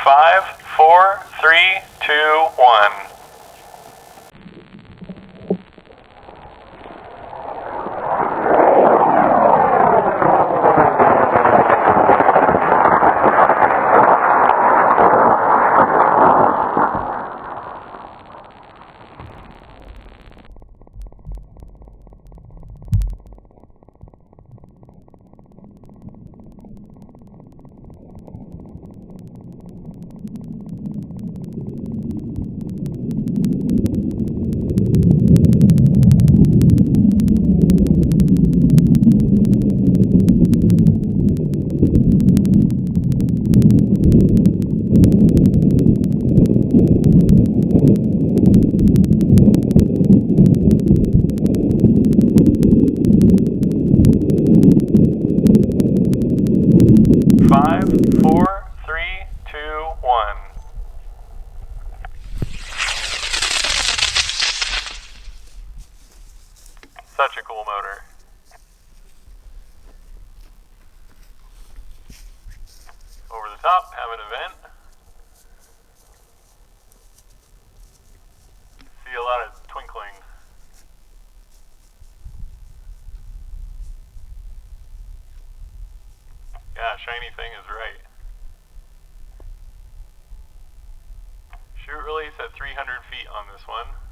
5, 4, 3, 2, 1. Five, four, three, two, one. Such a cool motor. Over the top, have an event. See a lot of twinkling. Yeah, shiny thing is right. Chute release at 300 feet on this one.